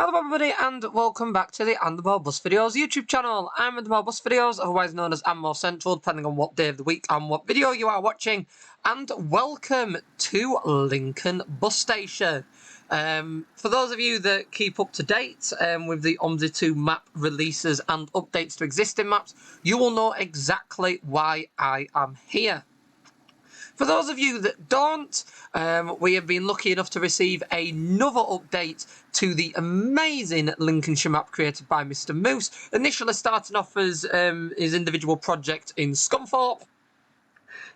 Hello everybody and welcome back to the And the More Bus Videos YouTube channel. I'm And the More Bus Videos, otherwise known as And More Central, depending on what day of the week and what video you are watching. And welcome to Lincoln Bus Station. For those of you that keep up to date with the OMSI 2 map releases and updates to existing maps, you will know exactly why I am here. For those of you that don't, we have been lucky enough to receive another update to the amazing Lincolnshire map created by Mr. Moose, initially starting off as his individual project in Scunthorpe.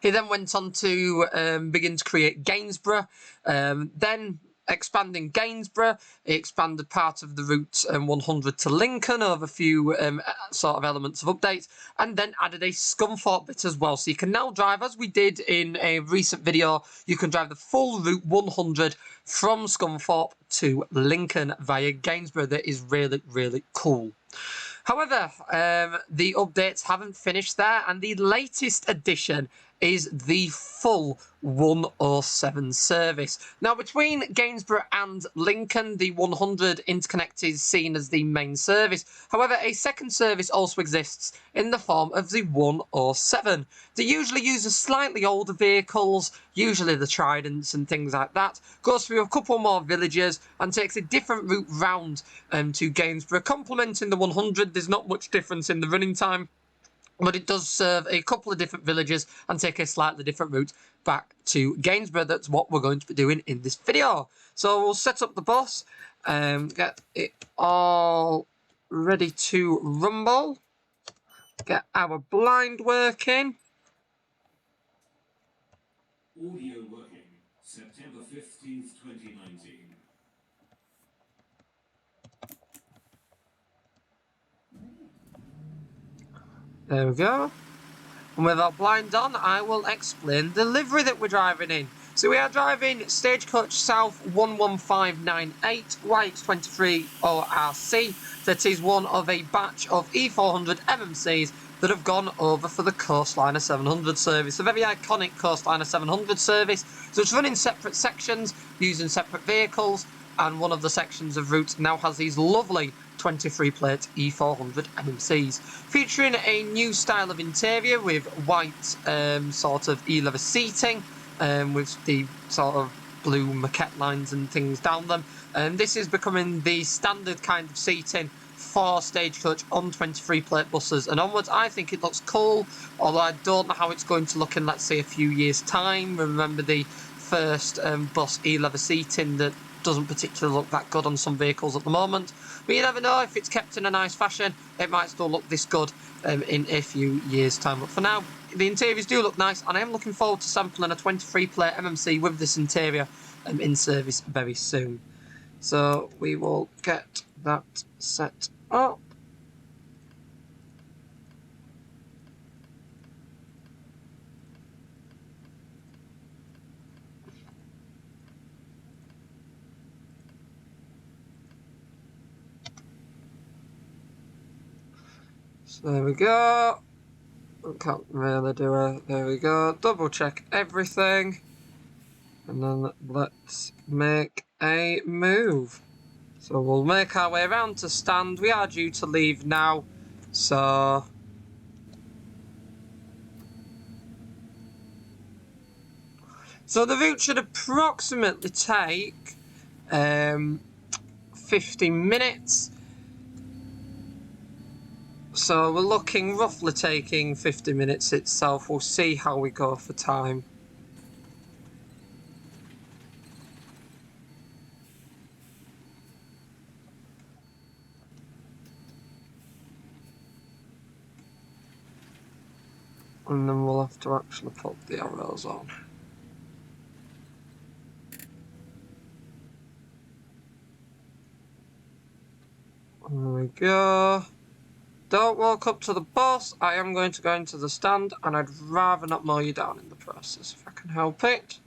He then went on to begin to create Gainsborough, then expanding Gainsborough, he expanded part of the route 100 to Lincoln over a few sort of elements of updates, and then added a Scunthorpe bit as well. So you can now drive, as we did in a recent video, you can drive the full route 100 from Scunthorpe to Lincoln via Gainsborough. That is really, really cool. However, the updates haven't finished there, and the latest addition is the full 107 service. Now, between Gainsborough and Lincoln, the 100 interconnect is seen as the main service. However, a second service also exists in the form of the 107. They usually uses slightly older vehicles, usually the Tridents and things like that, goes through a couple more villages and takes a different route round to Gainsborough, complementing the 100. There's not much difference in the running time, but it does serve a couple of different villages and take a slightly different route back to Gainsborough. That's what we're going to be doing in this video. So we'll set up the bus, get it all ready to rumble, get our blind working. Audio working, September 15th, 2019. There we go. And with our blind on, I will explain the livery that we're driving in. So we are driving Stagecoach South 11598 YX23 ORC. That is one of a batch of E400 MMCs that have gone over for the Coastliner 700 service. A very iconic Coastliner 700 service. So it's run in separate sections, using separate vehicles, and one of the sections of route now has these lovely 23-plate E400 MMCs, featuring a new style of interior with white sort of E-leather seating, with the sort of blue maquette lines and things down them. And this is becoming the standard kind of seating for Stagecoach on 23-plate buses and onwards. I think it looks cool, although I don't know how it's going to look in, let's say, a few years' time. Remember the first bus E-leather seating that doesn't particularly look that good on some vehicles at the moment, but you never know. If it's kept in a nice fashion, it might still look this good in a few years' time. But for now, the interiors do look nice, and I am looking forward to sampling a 23-plate MMC with this interior in service very soon. So we will get that set up. So there we go. I can't really do it. There we go. Double check everything. And then let's make a move. So we'll make our way around to stand. We are due to leave now. So the route should approximately take 15 minutes. So we're looking roughly taking 50 minutes itself. We'll see how we go for time. And then we'll have to actually put the arrows on. There we go. Don't walk up to the bus. I am going to go into the stand, and I'd rather not mow you down in the process if I can help it.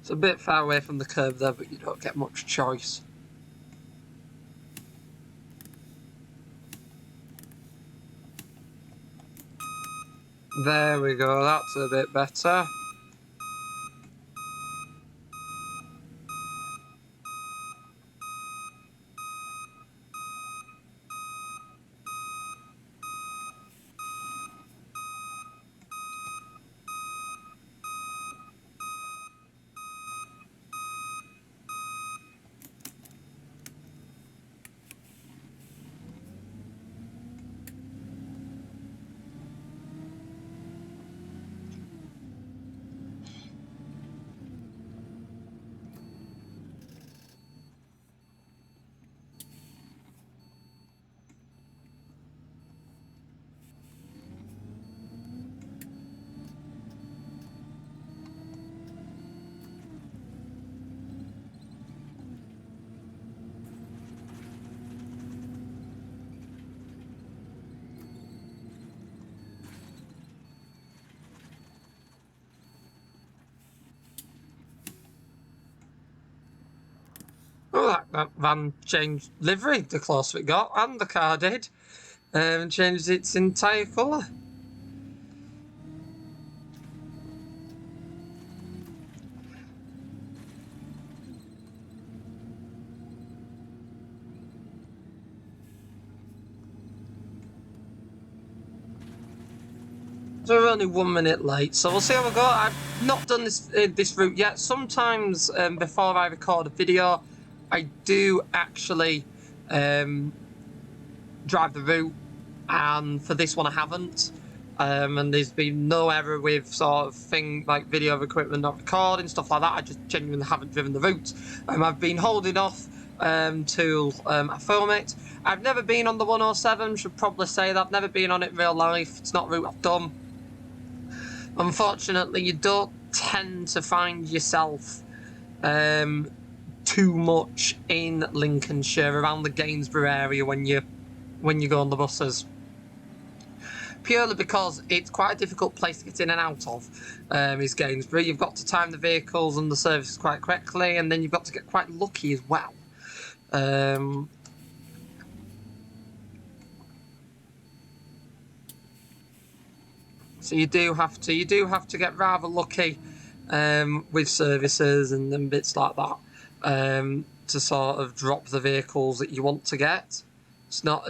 It's a bit far away from the curb there, but you don't get much choice. There we go, that's a bit better. Oh, that van changed livery the closer it got, and the car did. Changed its entire colour. So we're only 1 minute late, so we'll see how we go. I've not done this route yet. Sometimes before I record a video, I do actually drive the route, and for this one I haven't. And there's been no error with sort of thing like video equipment not recording, stuff like that. I just genuinely haven't driven the route. I've been holding off till I film it. I've never been on the 107, should probably say that. I've never been on it in real life. It's not a route I've done. Unfortunately, you don't tend to find yourself too much in Lincolnshire, around the Gainsborough area when you go on the buses. Purely because it's quite a difficult place to get in and out of, is Gainsborough. You've got to time the vehicles and the services quite quickly, and then you've got to get quite lucky as well. So you do have to get rather lucky with services and bits like that to sort of drop the vehicles that you want to get. It's not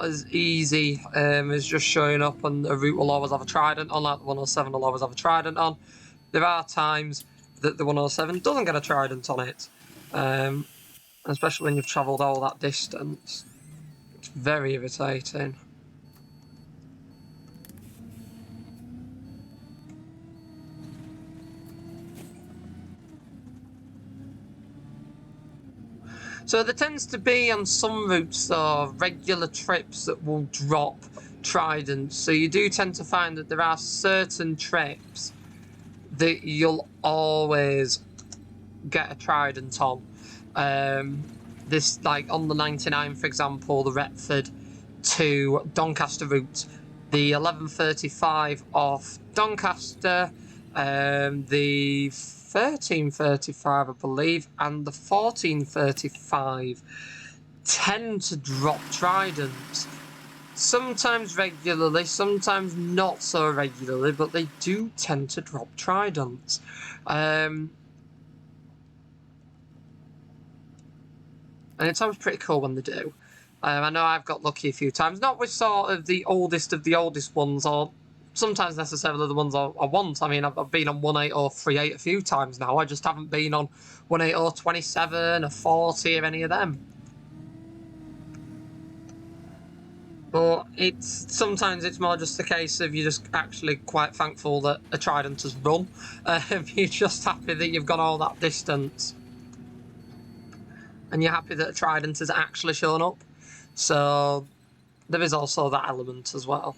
as easy as just showing up, and a route will always have a Trident on, like the 107 will always have a Trident on. There are times that the 107 doesn't get a Trident on it, especially when you've travelled all that distance. It's very irritating. So there tends to be on some routes regular trips that will drop Tridents. So you do tend to find that there are certain trips that you'll always get a Trident on. This, like on the 99, for example, the Retford to Doncaster route, the 11:35 off Doncaster, the 13:35, I believe, and the 14:35 tend to drop Tridents. Sometimes regularly, sometimes not so regularly, but they do tend to drop Tridents. And it's always pretty cool when they do. I know I've got lucky a few times, not with sort of the oldest ones, or sometimes necessarily the ones I want. I mean, I've been on 18038 a few times now. I just haven't been on 18027 or 40 or any of them. But sometimes it's more just a case of you're just actually quite thankful that a Trident has run. You're just happy that you've gone all that distance, and you're happy that a Trident has actually shown up. So there is also that element as well.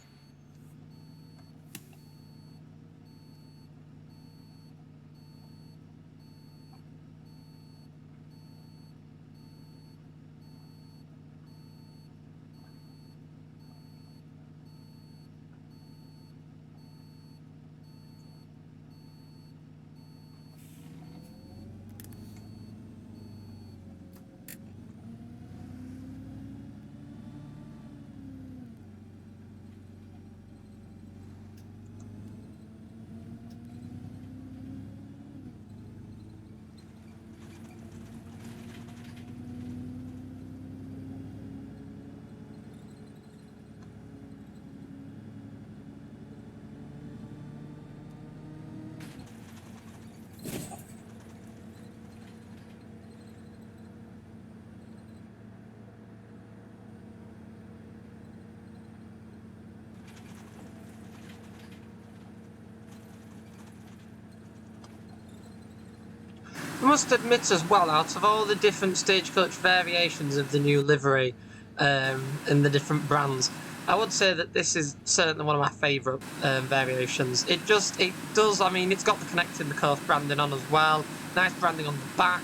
I must admit as well, out of all the different Stagecoach variations of the new livery and the different brands, I would say that this is certainly one of my favourite variations. It does, I mean, it's got the connecting the coast branding on as well, nice branding on the back,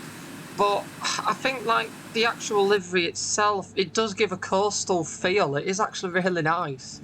but I think like the actual livery itself, it does give a coastal feel. It is actually really nice.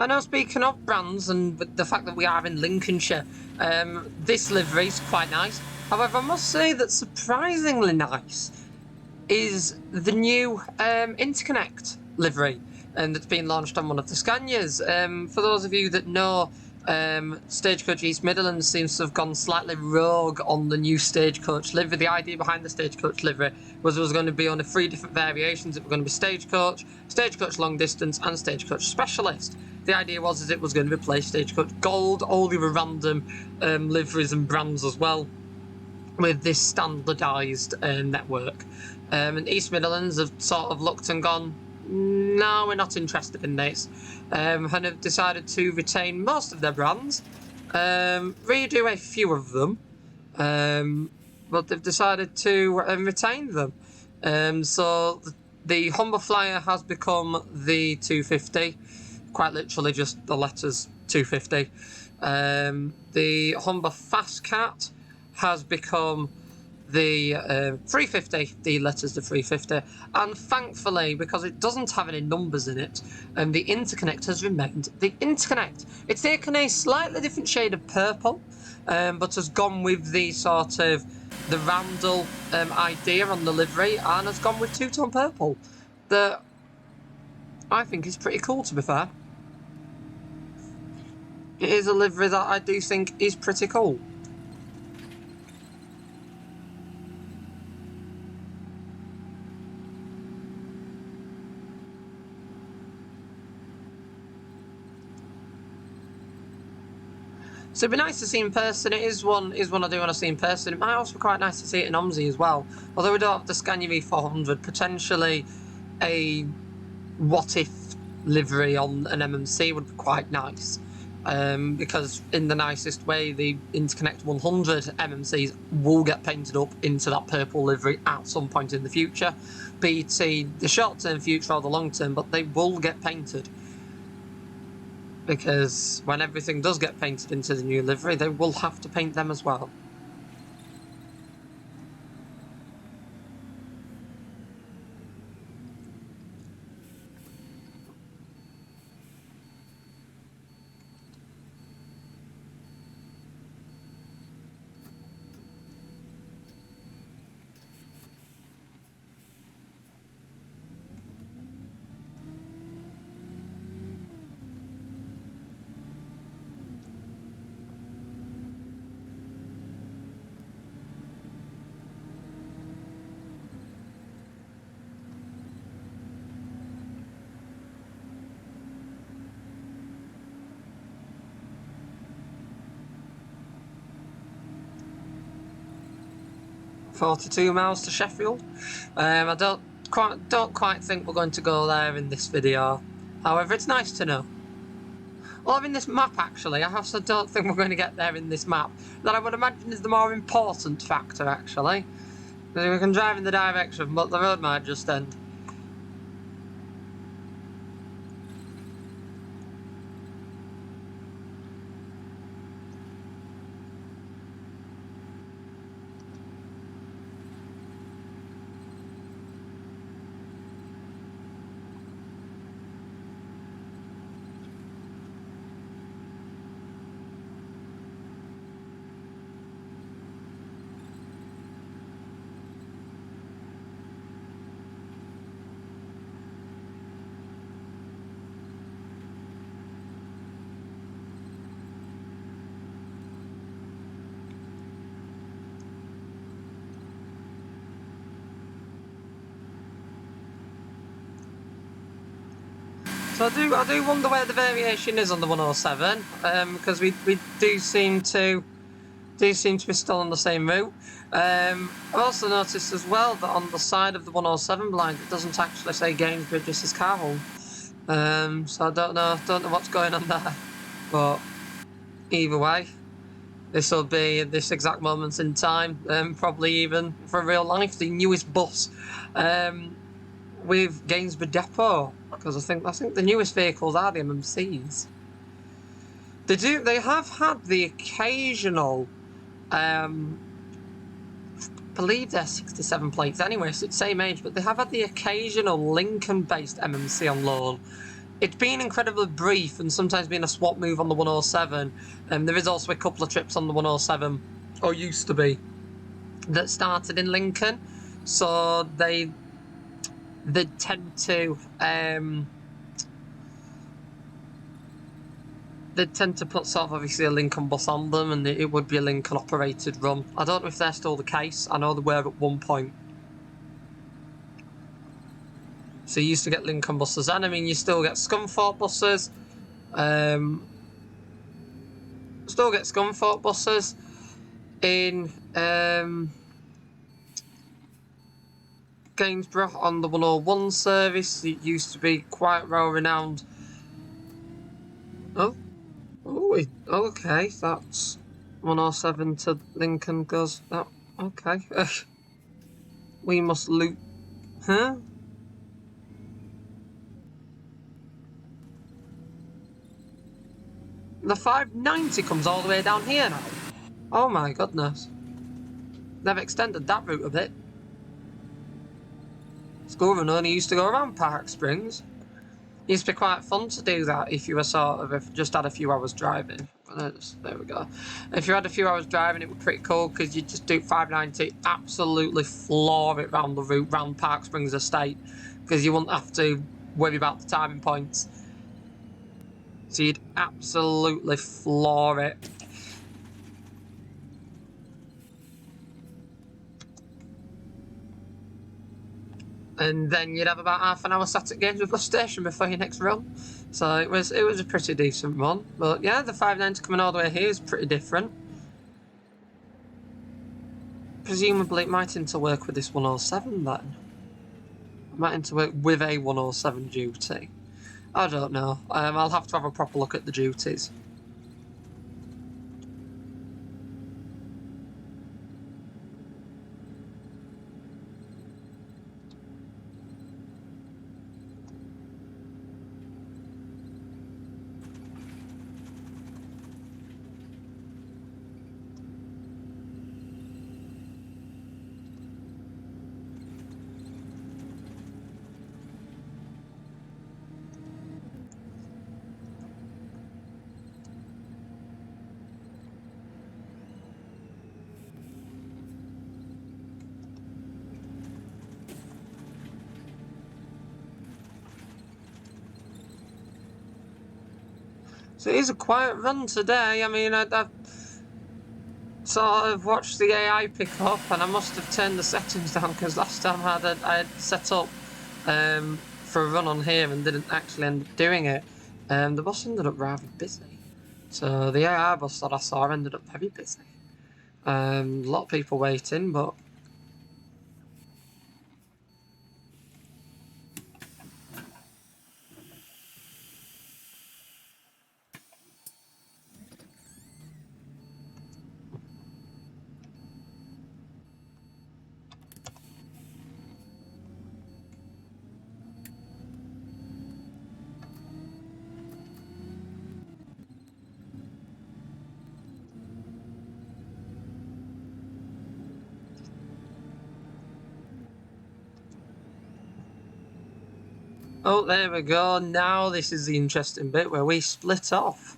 I know, speaking of brands and the fact that we are in Lincolnshire, this livery is quite nice. However, I must say that surprisingly nice is the new Interconnect livery that's been launched on one of the Scanias. For those of you that know, Stagecoach East Midlands seems to have gone slightly rogue on the new Stagecoach livery. The idea behind the Stagecoach livery was there was going to be only 3 different variations. It was going to be Stagecoach, Stagecoach Long Distance, and Stagecoach Specialist. The idea was it was going to replace Stagecoach Gold, all the random liveries and brands as well, with this standardised network. And East Midlands have sort of looked and gone, no, we're not interested in this, and have decided to retain most of their brands, redo a few of them, but they've decided to retain them. So the Humber Flyer has become the 250, quite literally just the letters 250. The Humber Fast Cat has become the 350, the letters to 350, and thankfully, because it doesn't have any numbers in it, the Interconnect has remained the Interconnect. It's taken a slightly different shade of purple, but has gone with the sort of the Randall idea on the livery, and has gone with two-tone purple. That I think is pretty cool, to be fair. It is a livery that I do think is pretty cool. So it'd be nice to see in person. It is one I do want to see in person. It might also be quite nice to see it in OMSI as well. Although we don't have the Scania V400, potentially a what-if livery on an MMC would be quite nice. Because in the nicest way, the Interconnect 100 MMCs will get painted up into that purple livery at some point in the future. Be it the short-term future or the long-term, but they will get painted. Because when everything does get painted into the new livery, they will have to paint them as well. "42 miles to Sheffield." I don't quite think we're going to go there in this video. However, it's nice to know. Well, in this map, actually, I also don't think we're going to get there in this map. That I would imagine is the more important factor, actually. Because we can drive in the direction, but the road might just end. So I do wonder where the variation is on the 107, because we do seem to be still on the same route. I've also noticed as well that on the side of the 107 blind, it doesn't actually say Gainsborough, just says Carroll. So I don't know what's going on there, but either way, this will be at this exact moment in time, probably even for real life, the newest bus with Gainsborough Depot, because I think the newest vehicles are the MMCs. They have had the occasional, I believe they're 67 plates anyway, so it's same age, but they have had the occasional Lincoln-based MMC on loan. It's been incredibly brief and sometimes been a swap move on the 107. There is also a couple of trips on the 107, or used to be, that started in Lincoln. So they tend to put sort of obviously a Lincoln bus on them, and it would be a Lincoln operated run. I don't know if they're still the case. I know they were at one point. So you used to get Lincoln buses then. I mean, you still get Scunthorpe buses. Still get Scunthorpe buses in Gainsborough on the 101 service. It used to be quite well renowned. Oh, okay, that's 107 to Lincoln goes. Oh, okay. We must loop. Huh? The 590 comes all the way down here now. Oh my goodness. They've extended that route a bit. School run only used to go around Park Springs. It used to be quite fun to do that if you were sort of, if just had a few hours driving. There we go. If you had a few hours driving, it was pretty cool because you just do 590, absolutely floor it round the route, round Park Springs Estate, because you wouldn't have to worry about the timing points. So you'd absolutely floor it. And then you'd have about half an hour sat at Gainsborough bus station before your next run. So it was a pretty decent run. But yeah, the 590 coming all the way here is pretty different. Presumably it might interwork with this 107 then. It might interwork with a 107 duty. I don't know. I'll have to have a proper look at the duties. So it is a quiet run today. I mean, I've sort of watched the AI pick up, and I must have turned the settings down because last time I had set up for a run on here and didn't actually end up doing it. The bus ended up rather busy. So the AI bus that I saw ended up very busy. A lot of people waiting, but oh, there we go. Now this is the interesting bit where we split off.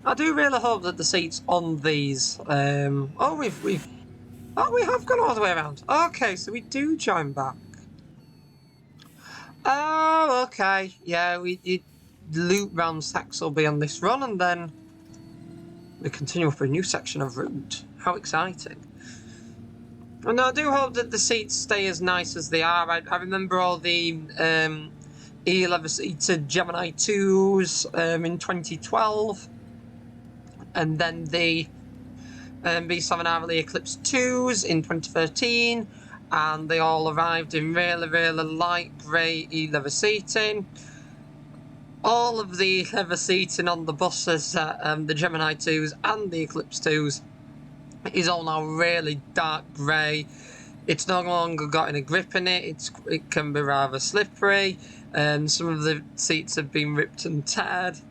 I do really hope that the seats on these. Oh, we have gone all the way around. Okay, so we do join back. Oh, okay. Yeah, we loop round stacks will be on this run, and then we continue for a new section of route. How exciting! And I do hope that the seats stay as nice as they are. I remember all the E-lever-seated Gemini 2s in 2012, and then the B7R Eclipse 2s in 2013, and they all arrived in really, really light grey E-leather seating. All of the leather seating on the buses, the Gemini 2s and the Eclipse 2s, is all now really dark grey. It's no longer got any grip in it. It can be rather slippery. Some of the seats have been ripped and teared.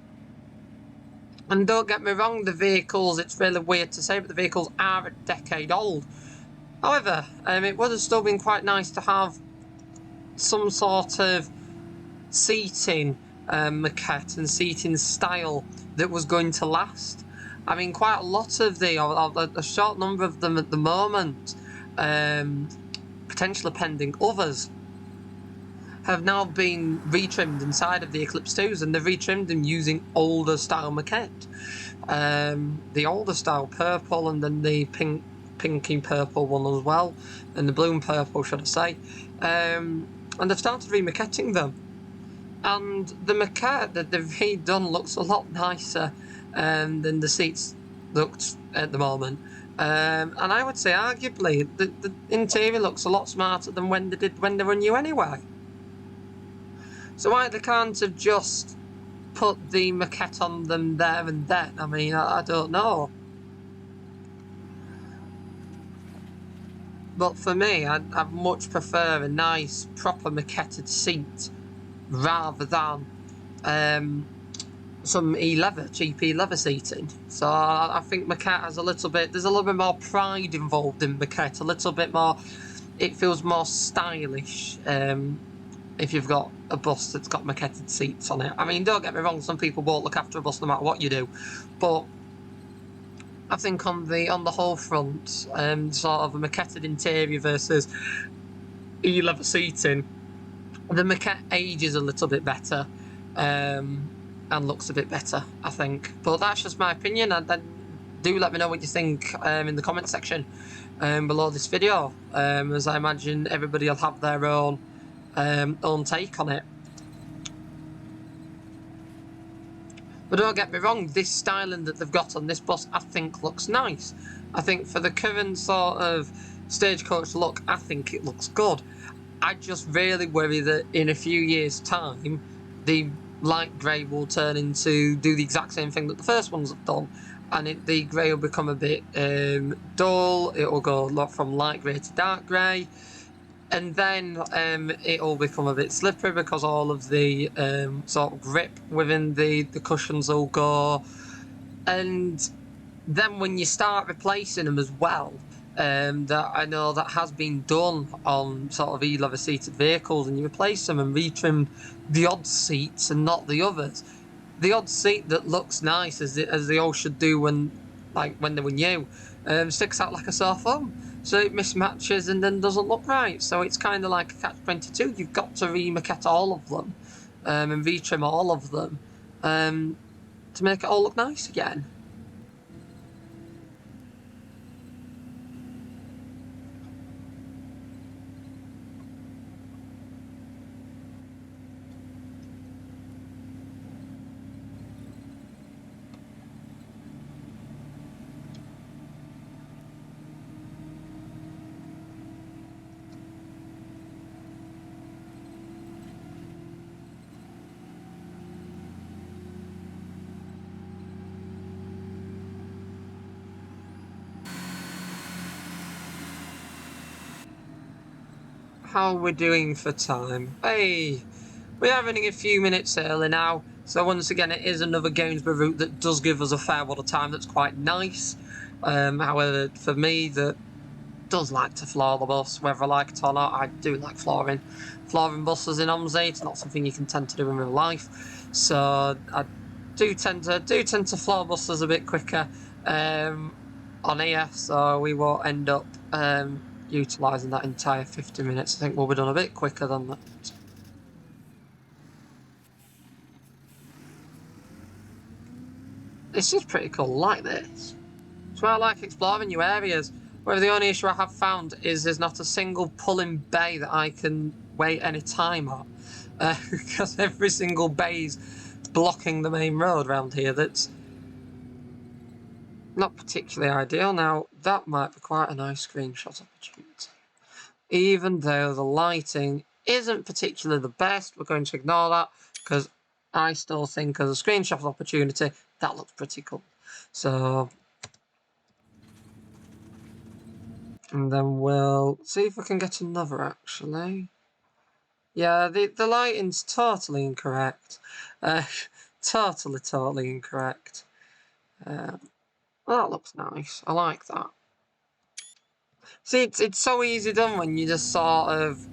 And don't get me wrong, the vehicles, it's really weird to say, but the vehicles are a decade old. However, it would have still been quite nice to have some sort of seating maquette and seating style that was going to last. I mean, quite a lot of a short number of them at the moment, potentially pending others, have now been retrimmed inside of the Eclipse 2s, and they've retrimmed them using older style maquette. The older style purple, and then the pinky purple one as well, and the blue and purple, should I say. And they've started remaquetting them. And the maquette that they've redone looks a lot nicer than the seats looked at the moment. And I would say, arguably, the interior looks a lot smarter than when they were new anyway. So why they can't have just put the maquette on them there and then? I mean, I don't know. But for me, I'd much prefer a nice, proper maquetted seat rather than some cheap E-leather seating. So I think maquette has there's a little bit more pride involved in maquette, a little bit more, it feels more stylish. If you've got a bus that's got maquetted seats on it. I mean, don't get me wrong, some people won't look after a bus no matter what you do, but I think on the whole front, sort of a maquetted interior versus E-leather seating, the maquette ages a little bit better, and looks a bit better, I think. But that's just my opinion, and then do let me know what you think in the comment section below this video, as I imagine everybody will have their own take on it. But don't get me wrong, this styling that they've got on this bus I think looks nice. I think for the current sort of Stagecoach look, I think it looks good. I just really worry that in a few years' time the light grey will turn into do the exact same thing that the first ones have done, and the grey will become a bit dull. It will go from light grey to dark grey. And then it'll become a bit slippery because all of the sort of grip within the cushions will go. And then when you start replacing them as well, that I know that has been done on sort of E-leather seated vehicles, and you replace them and retrim the odd seats and not the others. The odd seat that looks nice, as they all should do when they were new, sticks out like a sore thumb. So it mismatches and then doesn't look right. So it's kind of like a catch-22. You've got to remaquette all of them and retrim all of them to make it all look nice again. How are we doing for time? Hey, we are running a few minutes early now, so once again it is another Gainsborough route that does give us a fair lot of time. That's quite nice. However, for me, that does like to floor the bus, whether I like it or not. I do like flooring buses in OMSI. It's not something you can tend to do in real life, so do tend to floor busters a bit quicker on here, so we won't end up utilising that entire 50 minutes. I think we'll be done a bit quicker than that. This is pretty cool, I like this. So I like exploring new areas. Where the only issue I have found is there's not a single pulling bay that I can wait any time at. Because every single bay's blocking the main road around here. That's not particularly ideal. Now, that might be quite a nice screenshot opportunity. Even though the lighting isn't particularly the best, we're going to ignore that because I still think as a screenshot opportunity, that looks pretty cool. So, and then we'll see if we can get another actually. Yeah, the lighting's totally incorrect. Totally incorrect. Well, that looks nice. I like that. See, it's so easy done when you just sort of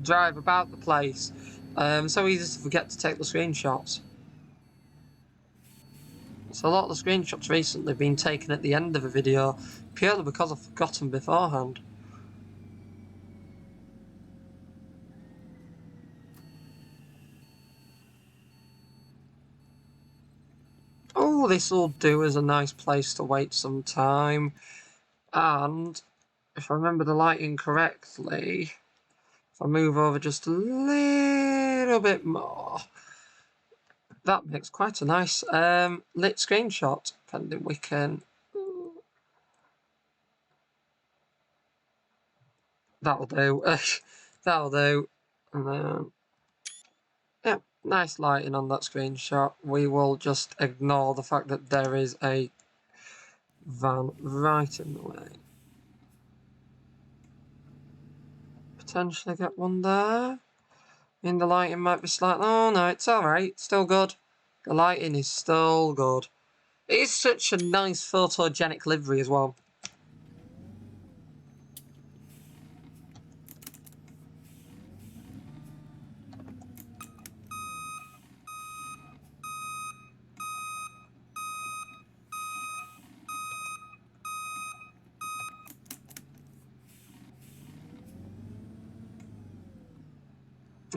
drive about the place. So easy to forget to take the screenshots. So a lot of the screenshots recently have been taken at the end of a video purely because I've forgotten beforehand. Oh, this will do as a nice place to wait some time. And if I remember the lighting correctly, if I move over just a little bit more, that makes quite a nice lit screenshot. Depending, we can. That'll do. That'll do. And then, yeah, nice lighting on that screenshot. We will just ignore the fact that there is a van right in the way. Potentially get one there. I mean, the lighting might be slightly... Oh, no, it's alright. Still good. The lighting is still good. It is such a nice photogenic livery as well.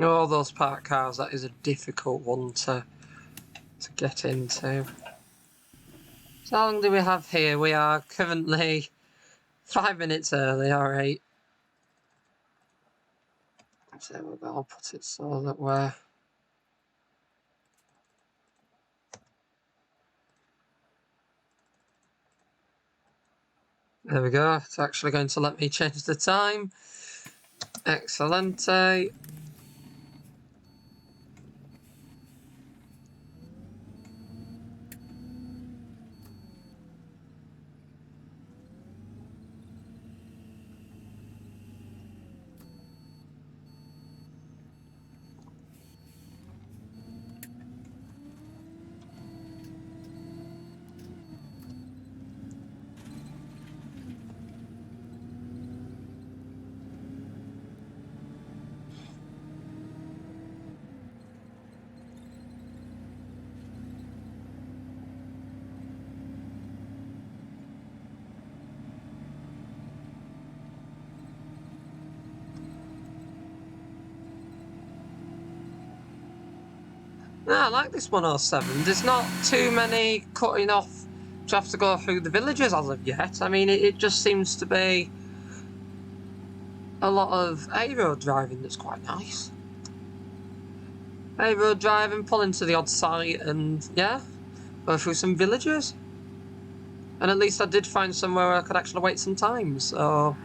Oh, those parked cars, that is a difficult one to get into. So how long do we have here? We are currently 5 minutes early, alright. So I'll put it so that we're... There we go, it's actually going to let me change the time. Excellente. No, I like this 107. There's not too many cutting off to have to go through the villages as of yet. I mean, it just seems to be a lot of A-road driving that's quite nice. A-road driving, pull into the odd site and, yeah, go through some villages. And at least I did find somewhere where I could actually wait some time, so...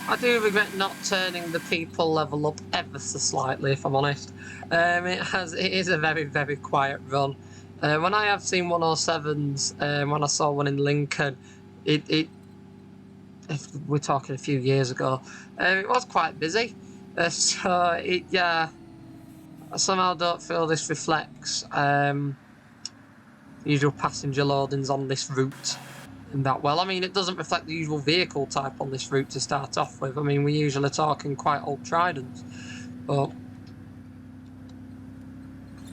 I do regret not turning the people level up ever so slightly, if I'm honest. It is a very, very quiet run. When I have seen 107s, when I saw one in Lincoln, if we're talking a few years ago, it was quite busy. Yeah, I somehow don't feel this reflects usual passenger loadings on this route in that well. I mean, it doesn't reflect the usual vehicle type on this route to start off with. I mean, we're usually talking quite old Tridents, but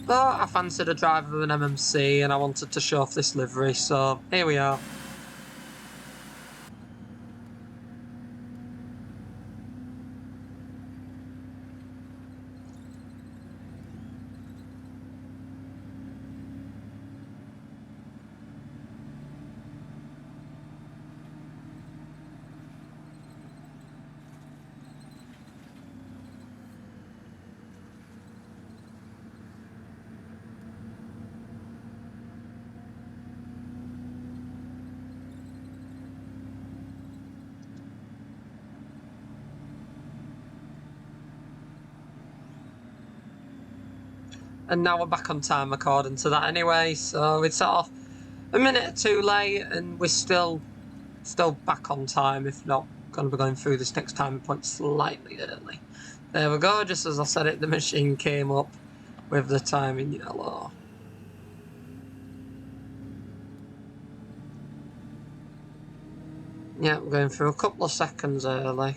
I fancied a driver of an MMC and I wanted to show off this livery, so here we are. And now we're back on time according to that anyway, so it's sort of a minute or two late and we're still back on time, if not going to be going through this next timing point slightly early. There we go, just as I said it, the machine came up with the time in yellow. Yeah, we're going through a couple of seconds early.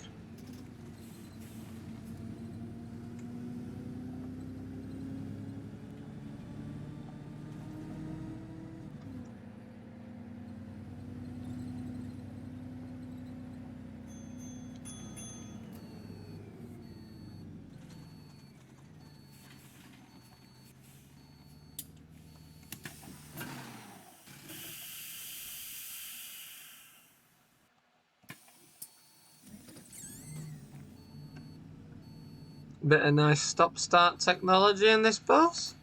Bit of nice stop-start technology in this bus.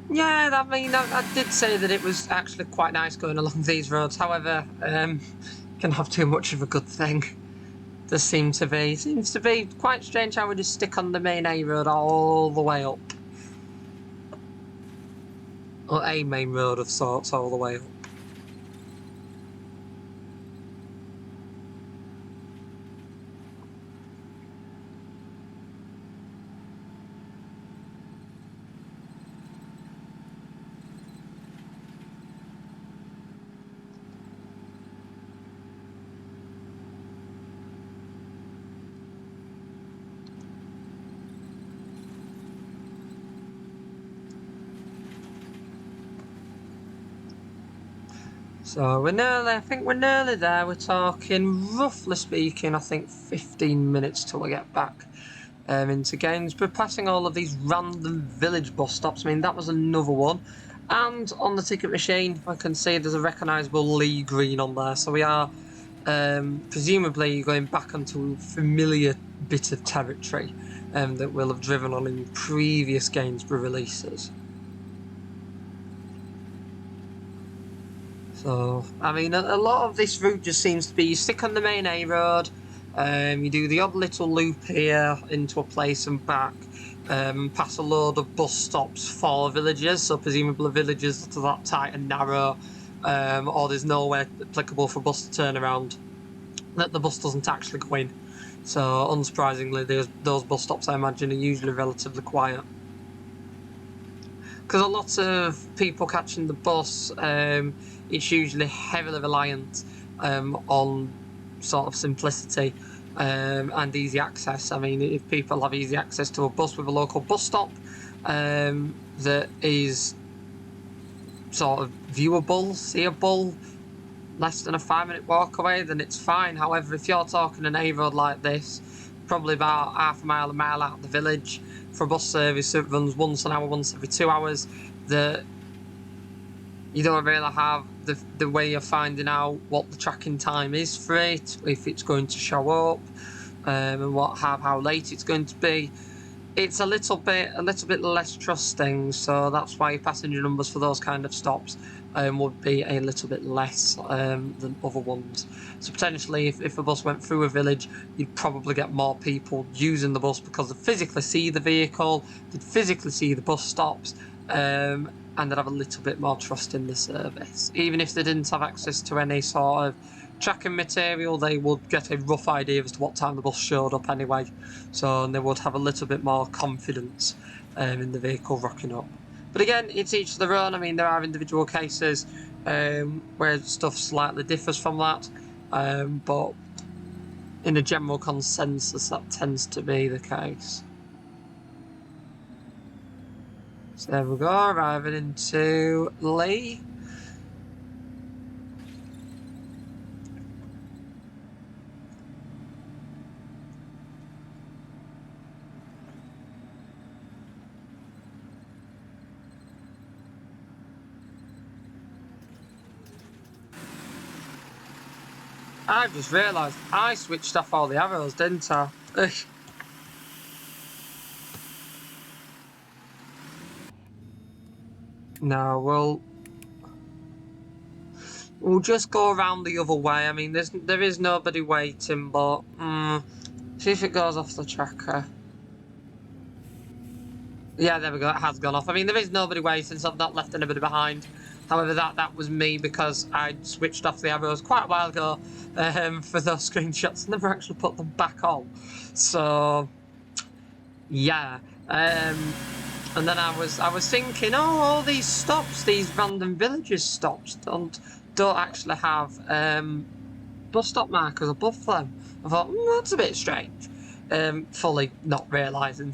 Yeah, I mean, I did say that it was actually quite nice going along these roads. However, can have too much of a good thing. There seems to be quite strange how we just stick on the main A road all the way up, or a main road of sorts all the way up. So we're nearly, I think we're nearly there. We're talking, roughly speaking, I think 15 minutes till we get back into Gainsborough, passing all of these random village bus stops. I mean, that was another one. And on the ticket machine, I can see there's a recognisable Lee green on there. So we are presumably going back onto a familiar bit of territory that we'll have driven on in previous Gainsborough releases. So, I mean, a lot of this route just seems to be you stick on the main A road, you do the odd little loop here into a place and back, pass a load of bus stops for villages, so presumably villages that are that tight and narrow, or there's nowhere applicable for bus to turn around, that the bus doesn't actually go in. So, unsurprisingly, those bus stops, I imagine, are usually relatively quiet. Because a lot of people catching the bus, it's usually heavily reliant on sort of simplicity and easy access. I mean, if people have easy access to a bus with a local bus stop that is sort of viewable, seeable, less than a 5-minute walk away, then it's fine. However, if you're talking an A road like this, probably about half a mile out of the village, for a bus service that runs once an hour, once every 2 hours, that you don't really have the way of finding out what the tracking time is for it, if it's going to show up, and how late it's going to be. It's a little bit less trusting, so that's why passenger numbers for those kind of stops would be a little bit less than other ones. So potentially, if a bus went through a village, you'd probably get more people using the bus because they physically see the vehicle, they'd physically see the bus stops, and they'd have a little bit more trust in the service. Even if they didn't have access to any sort of tracking material, they would get a rough idea as to what time the bus showed up anyway, so they would have a little bit more confidence in the vehicle rocking up. But again, it's each to their own. I mean, there are individual cases where stuff slightly differs from that, but in a general consensus, that tends to be the case. So there we go, arriving into Lee. I've just realised I switched off all the arrows, didn't I? No, we'll just go around the other way. I mean, there is nobody waiting, but see if it goes off the tracker. Yeah, there we go. It has gone off. I mean, there is nobody waiting, so I've not left anybody behind. However, that was me because I switched off the arrows quite a while ago for those screenshots and never actually put them back on. So, yeah. And then I was thinking, oh, all these stops, these random villages stops, don't actually have bus stop markers above them. I thought, that's a bit strange. Fully not realising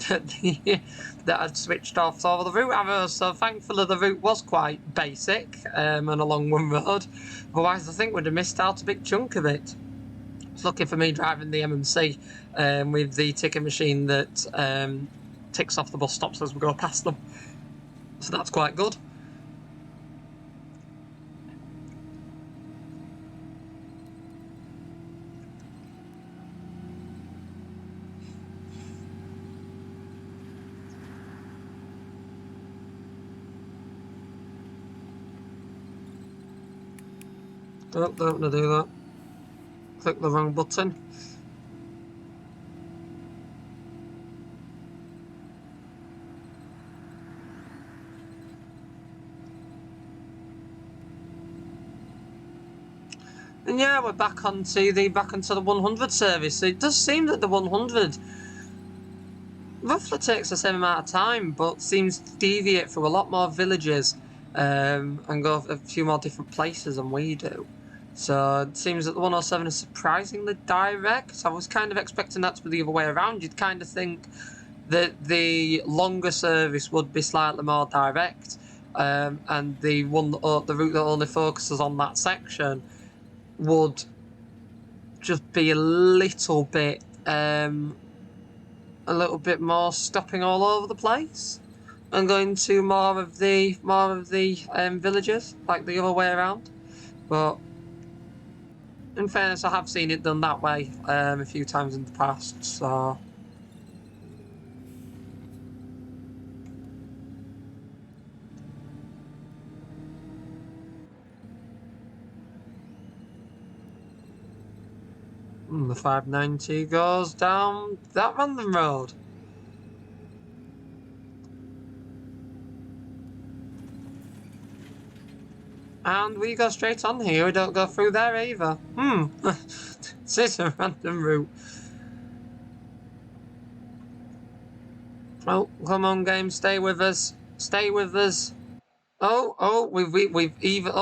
that I'd switched off all the route arrows, so thankfully the route was quite basic and along one road. Otherwise, I think we'd have missed out a big chunk of it. It's lucky for me driving the MMC with the ticket machine that ticks off the bus stops as we go past them. So that's quite good. Oh, don't want to do that. Click the wrong button. And yeah, we're back onto the 100 service. So it does seem that the 100 roughly takes the same amount of time, but seems to deviate through a lot more villages and go a few more different places than we do. So it seems that the 107 is surprisingly direct. I was kind of expecting that to be the other way around. You'd kind of think that the longer service would be slightly more direct, and the route that only focuses on that section would just be a little bit more stopping all over the place and going to more of the villages, like the other way around. But in fairness, I have seen it done that way a few times in the past, so. The 590 goes down that random road. And we go straight on here, we don't go through there either. This is a random route. Oh, come on game, stay with us. Stay with us. Oh, we've even,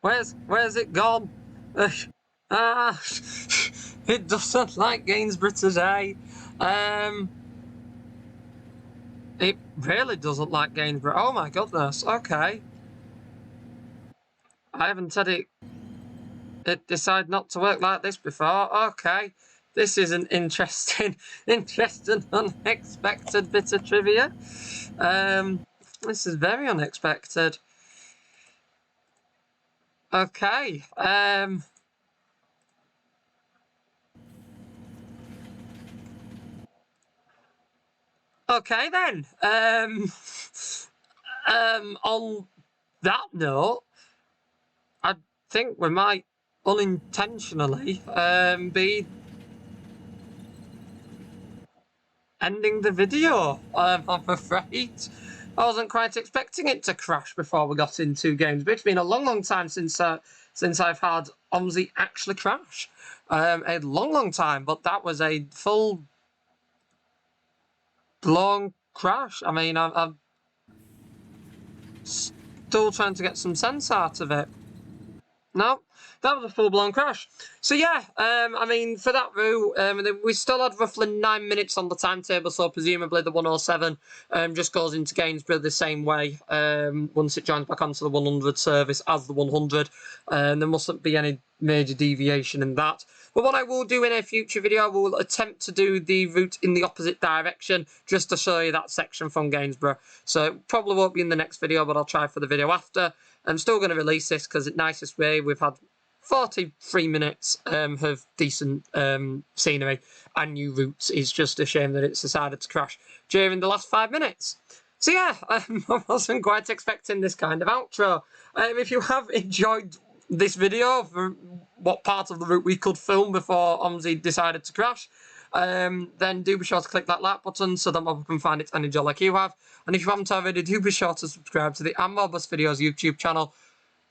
where's it gone? It doesn't like Gainsborough today. It really doesn't like Gainsborough. Oh my goodness, okay. I haven't had it decide not to work like this before. Okay, this is an interesting, unexpected bit of trivia. This is very unexpected. Okay, okay then. On that note, I think we might unintentionally be ending the video, I'm afraid. I wasn't quite expecting it to crash before we got into games, but it's been a long time since I've had OMSI actually crash. A long time, but that was a full-blown crash. I mean, I'm still trying to get some sense out of it. No, that was a full-blown crash. So yeah, I mean, for that route, we still had roughly 9 minutes on the timetable, so presumably the 107 just goes into Gainsborough the same way once it joins back onto the 100 service as the 100. There mustn't be any major deviation in that. But what I will do in a future video, I will attempt to do the route in the opposite direction, just to show you that section from Gainsborough. So it probably won't be in the next video, but I'll try for the video after. I'm still going to release this because it's nicest way. We've had 43 minutes of decent scenery and new routes. It's just a shame that it's decided to crash during the last 5 minutes. So yeah, I wasn't quite expecting this kind of outro. If you have enjoyed this video, for what part of the route we could film before OMSI decided to crash, then do be sure to click that like button so that more can find it and enjoy like you have. And if you haven't already, do be sure to subscribe to the Bus Videos YouTube channel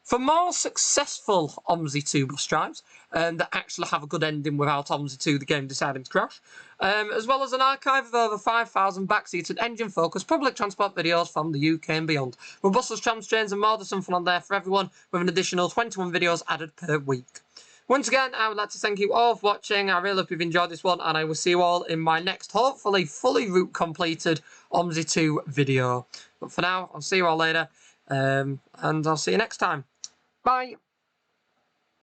for more successful OMSI 2 bus drives that actually have a good ending without OMSI 2, the game, deciding to crash, as well as an archive of over 5,000 backseated engine-focused public transport videos from the UK and beyond. With buses, trams, trains and more, there's something on there for everyone, with an additional 21 videos added per week. Once again, I would like to thank you all for watching. I really hope you've enjoyed this one, and I will see you all in my next, hopefully fully route completed OMSI 2 video. But for now, I'll see you all later, and I'll see you next time. Bye!